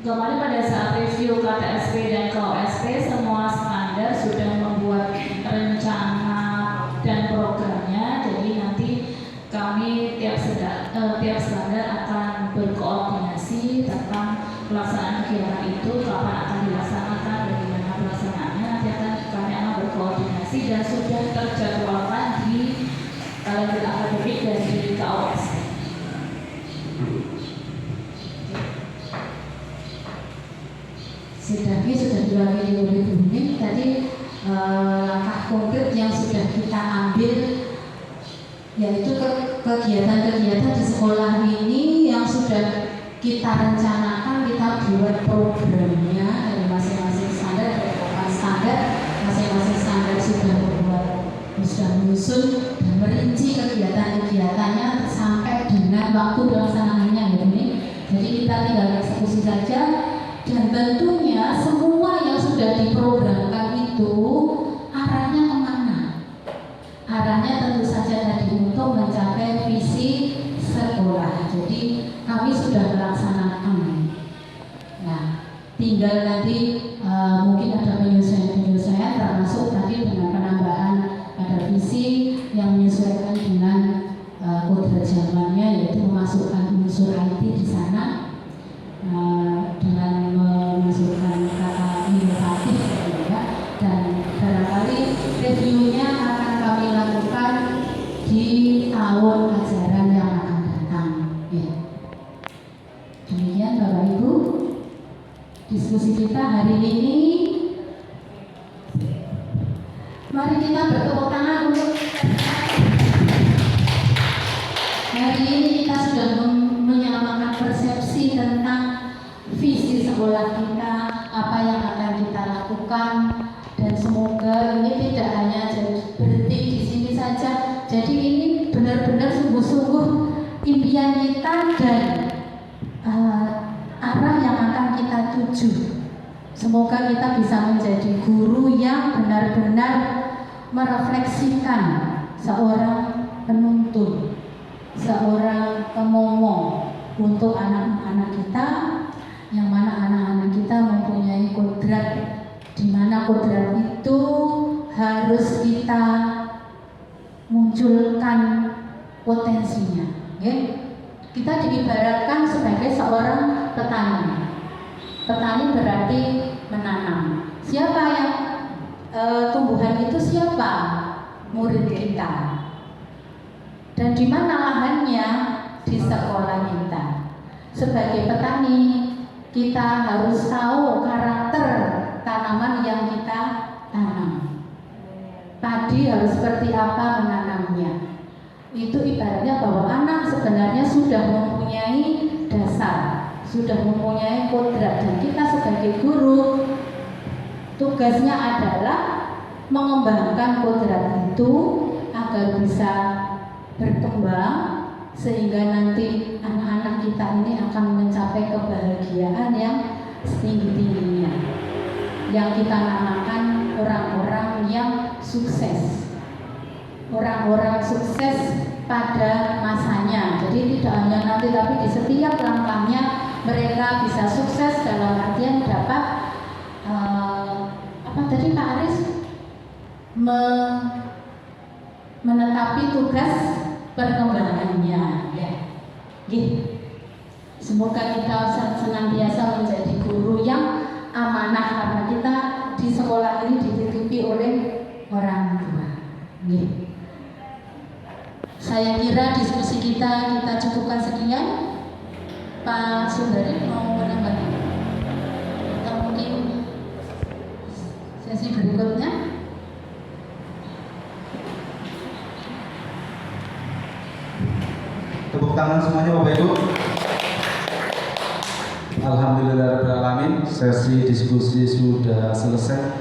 Kemarin pada saat review KTSP dan KOSP, semua standar sudah membuat rencana dan programnya. Jadi nanti kami tiap standar akan berkoordinasi tentang pelaksanaan kegiatan itu, kapan akan dilaksanakan, bagaimana pelaksanaannya. Nanti kami akan berkoordinasi dan sudah terjadwalkan di kalender akademik dari KOSP. Sudah diwakili oleh Bu Ning tadi. Langkah konkret yang sudah kita ambil yaitu kegiatan-kegiatan di sekolah ini yang sudah kita rencanakan, kita buat programnya dari masing-masing standar, dari papan standar, masing-masing standar sudah menyusun dan merinci kegiatan-kegiatannya sampai dengan waktu pelaksanaannya ya Bu Ning. Jadi kita tinggal eksekusi saja. Dan tentunya semua yang sudah diprogramkan itu arahnya kemana? Arahnya tentu saja tadi untuk mencapai visi sekolah. Jadi kami sudah melaksanakan. Nah, tinggal nanti mungkin ada penyesuaian termasuk tadi dengan penambahan pada visi yang menyesuaikan dengan kodrat zamannya, yaitu memasukkan unsur IT di sana. Dengan memasukkan kata inovatif ya, dan barangkali reviewnya akan kami lakukan di tahun ajaran yang akan datang ya. Demikian Bapak Ibu diskusi kita hari hari ini kita sudah menyamakan persepsi tentang visi sekolah kita, apa yang akan kita lakukan, dan semoga ini tidak hanya berhenti di sini saja. Jadi ini benar-benar sungguh-sungguh impian kita dan arah yang akan kita tuju. Semoga kita bisa menjadi guru yang benar-benar merefleksikan seorang penuntun, seorang pemomong untuk anak-anak kita, yang mana anak-anak kita mempunyai kodrat, di mana kodrat itu harus kita munculkan potensinya. Kita diibaratkan sebagai seorang petani. Petani berarti menanam. Siapa yang tumbuhan itu siapa? Murid kita. Dan di mana lahannya? Di sekolah kita. Sebagai petani, kita harus tahu karakter tanaman yang kita tanam. Padi harus seperti apa menanamnya. Itu ibaratnya bahwa anak sebenarnya sudah mempunyai dasar, sudah mempunyai kodrat, dan kita sebagai guru tugasnya adalah mengembangkan kodrat itu agar bisa berkembang sehingga nanti anak-anak kita ini akan mencapai kebahagiaan yang setinggi-tingginya, yang kita namakan orang-orang yang sukses, orang-orang sukses pada masanya. Jadi tidak hanya nanti, tapi di setiap langkahnya mereka bisa sukses dalam artian dapat apa tadi Pak Aris menetapi tugas perkembangannya. Semoga kita senantiasa menjadi guru yang amanah, karena kita di sekolah ini dititipi oleh orang tua. Saya kira diskusi kita cukupkan sekian. Pak Sundari mau menambahkan atau mungkin sesi berikutnya? Tepuk tangan semuanya Bapak Ibu. Alhamdulillahirrahmanirrahim, sesi diskusi sudah selesai.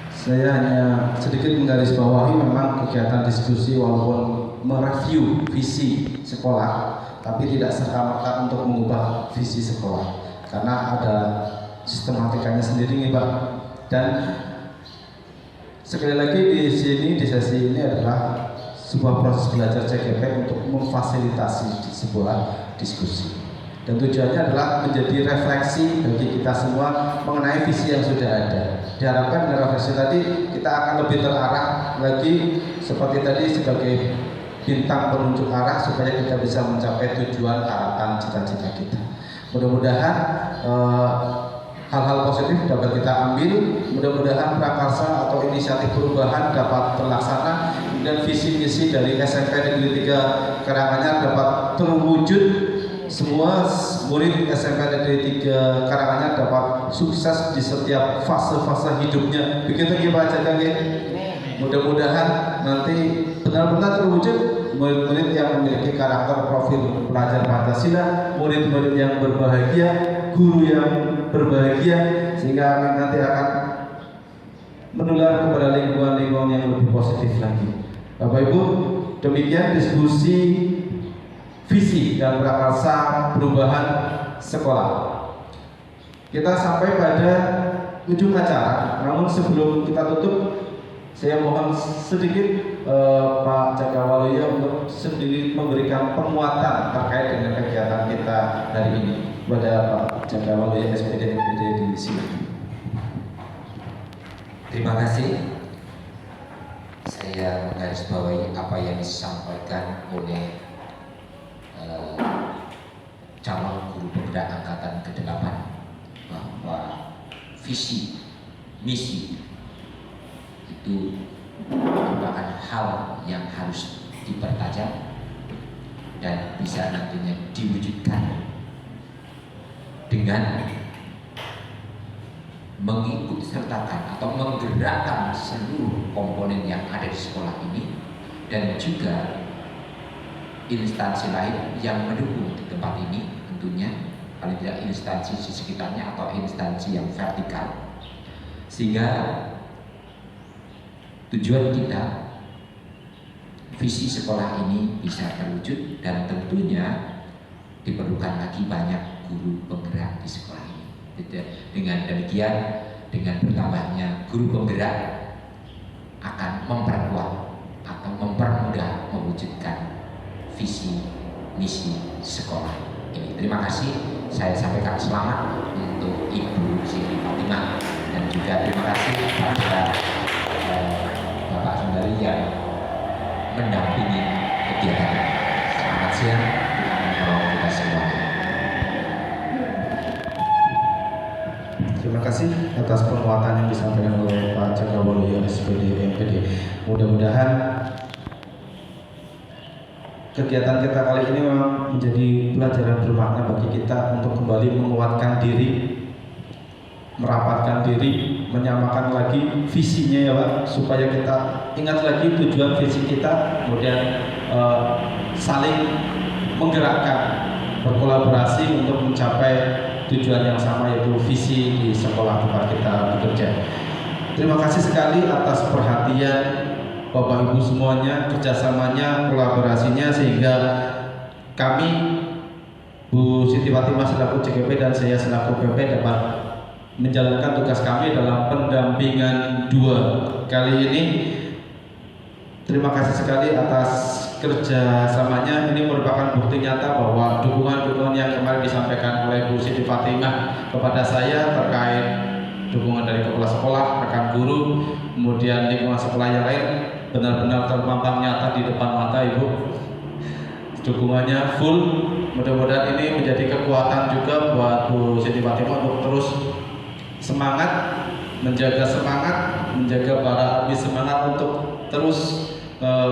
Saya hanya sedikit menggarisbawahi memang kegiatan diskusi walaupun mereview visi sekolah, tapi tidak serta-merta untuk mengubah visi sekolah, karena ada sistematikanya sendiri nih Pak. Dan sekali lagi di sini, di sesi ini adalah sebuah proses belajar CGP untuk memfasilitasi sebuah diskusi. Dan tujuannya adalah menjadi refleksi bagi kita semua mengenai visi yang sudah ada. Diharapkan dengan refleksi tadi kita akan lebih terarah lagi, seperti tadi sebagai bintang penunjuk arah supaya kita bisa mencapai tujuan, harapan, cita-cita kita. Mudah-mudahan hal-hal positif dapat kita ambil, mudah-mudahan prakarsa atau inisiatif perubahan dapat terlaksana, dan visi-misi dari SMP Negeri 3 Karanganyar dapat terwujud. Semua murid SMP Negeri 3 Karanganyar dapat sukses di setiap fase-fase hidupnya. Begitu Pak Jaka. Mudah-mudahan nanti benar-benar terwujud murid-murid yang memiliki karakter profil pelajar Pancasila, murid-murid yang berbahagia, guru yang berbahagia, sehingga nanti akan menular kepada lingkungan-lingkungan yang lebih positif lagi. Bapak Ibu, demikian diskusi visi dan prakarsa perubahan sekolah. Kita sampai pada ujung acara, namun sebelum kita tutup, saya mohon sedikit Pak Cakrawala untuk sendiri memberikan penguatan terkait dengan kegiatan kita hari ini kepada Pak Cakrawala SPD di sini. Terima kasih. Saya menggarisbawahi apa yang disampaikan oleh calon guru penggerak angkatan ke-8, bahwa visi misi itu merupakan hal yang harus dipertajam dan bisa nantinya diwujudkan dengan mengikut sertakan atau menggerakkan seluruh komponen yang ada di sekolah ini, dan juga instansi lain yang mendukung di tempat ini, tentunya paling tidak instansi di sekitarnya atau instansi yang vertikal, sehingga tujuan kita, visi sekolah ini bisa terwujud, dan tentunya diperlukan lagi banyak guru penggerak di sekolah ini. Dengan demikian, dengan bertambahnya guru penggerak akan memperkuat atau mempermudah mewujudkan visi misi sekolah ini. Terima kasih, saya sampaikan selamat untuk Ibu Siti Fatimah, dan juga terima kasih kepada Bapak Sundari yang mendampingi kegiatan. Selamat siang untuk kita semua. Terima kasih atas penguatan yang disampaikan oleh Pak Cakrawala SPD MPD. Mudah-mudahan kegiatan kita kali ini memang menjadi pelajaran bermakna bagi kita untuk kembali menguatkan diri, merapatkan diri, menyamakan lagi visinya ya Pak, supaya kita ingat lagi tujuan visi kita, kemudian saling menggerakkan, berkolaborasi untuk mencapai tujuan yang sama, yaitu visi di sekolah tempat kita bekerja. Terima kasih sekali atas perhatian Bapak Ibu semuanya, kerjasamanya, kolaborasinya, sehingga kami, Bu Siti Fatimah selaku CGP dan saya selaku PP dapat menjalankan tugas kami dalam pendampingan 2 kali ini. Terima kasih sekali atas kerjasamanya. Ini merupakan bukti nyata bahwa dukungan-dukungan yang kemarin disampaikan oleh Bu Siti Fatimah kepada saya terkait dukungan dari kepala sekolah, rekan guru, kemudian lingkungan sekolah yang lain, benar-benar terpampang nyata di depan mata Ibu. Dukungannya full. Mudah-mudahan ini menjadi kekuatan juga buat Bu Siti Fatimah untuk terus semangat, menjaga para abdi semangat untuk terus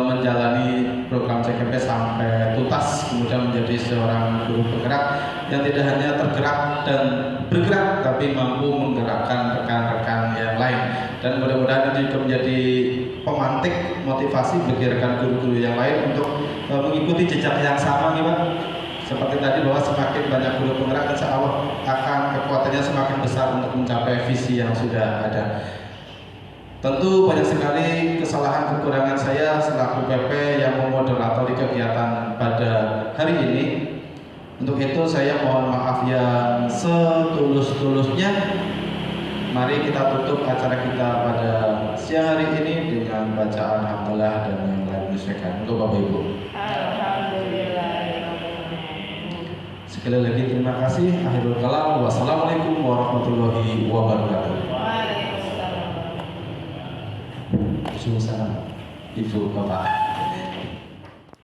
menjalani program CGP sampai tuntas, kemudian menjadi seorang guru penggerak yang tidak hanya tergerak dan bergerak, tapi mampu menggerakkan rekan-rekan yang lain. Dan mudah-mudahan itu juga menjadi pemantik motivasi bagi rekan guru-guru yang lain untuk mengikuti jejak yang sama nih Pak. Seperti tadi, bahwa semakin banyak guru penggerak, insya Allah akan kekuatannya semakin besar untuk mencapai visi yang sudah ada. Tentu banyak sekali kesalahan kekurangan saya selaku PP yang memoderatori kegiatan pada hari ini. Untuk itu saya mohon maaf yang setulus-tulusnya. Mari kita tutup acara kita pada siang hari ini dengan bacaan hamdalah dan yang lain musyrikan untuk Bapak Ibu. Alhamdulillah. Sekali lagi terima kasih. Akhirul kalam. Wassalamualaikum warahmatullahi wabarakatuh. Waalaikumsalam. Ibu Bapak.